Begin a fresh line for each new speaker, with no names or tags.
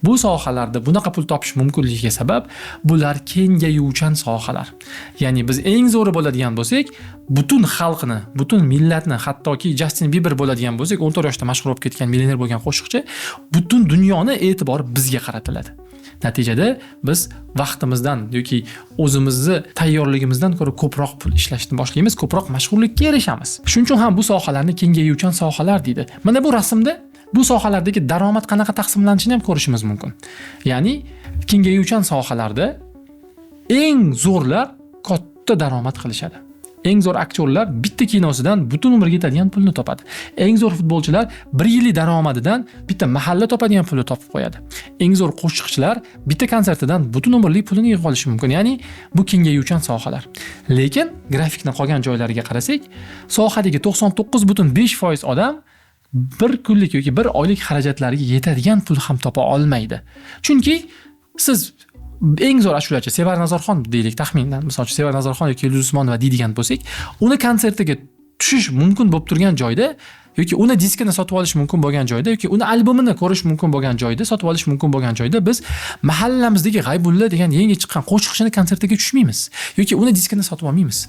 Bu sohalarda bunaqa pul topish mumkinligiga sabab bular kengayuvchan sohalar. Ya'ni biz eng zo'ri bo'ladigan bo'lsak, butun xalqni, butun millatni, hattoki Justin Bieber bo'ladigan bo'lsak, 14 yoshda mashhur bo'lib ketgan millioner bo'lgan qo'shiqchi, butun dunyoni e'tibori bizga qaratiladi. Natijada biz vaqtimizdan yoki o'zimizni tayyorligimizdan ko'ra ko'proq pul ishlashni boshlaymiz, ko'proq mashhurlikka erishamiz. Shuning uchun ham bu sohalarni kengayuvchan sohalar deydi. Mana bu rasmda bu sohalardagi daromad qanaqa taqsimlanishini ham ko'rishimiz mumkin. Ya'ni kengayuvchan sohalarda eng zo'rlar katta daromad qilishadi. Eng zo'r aktyorlar bitta kinosidan butun umrga yetadigan pulni topadi. Eng zo'r futbolchilar 1 yillik daromadidan bitta mahalla topadigan pulni topib qo'yadi. Eng zo'r qo'shiqchilar bitta konsertidan butun umrlik pulini yig'ib olishi mumkin. Ya'ni bu kengayuvchan sohalar. Lekin grafikning qolgan joylariga qarasak, sohadagi 99.5% odam bir kunlik yoki bir oylik xarajatlariga yetadigan pul ham topa olmaydi. Chunki siz eng zo'r ashulachi Sevar Nazarxon deylik, taxminan, masalan, Sevar Nazarxon yoki Yulduz Usmonova deydigan bo'lsak, uni konsertiga tushish mumkin bo'lib turgan joyda yoki uni diskini sotib olish mumkin bo'lgan joyda yoki uni albomini ko'rish mumkin bo'lgan joyda, sotib olish mumkin bo'lgan joyda biz mahallamizdagi G'aybulla degan yangi chiqqan qo'shiqchini konsertiga tushmaymiz yoki uni diskini sotib olmaymiz.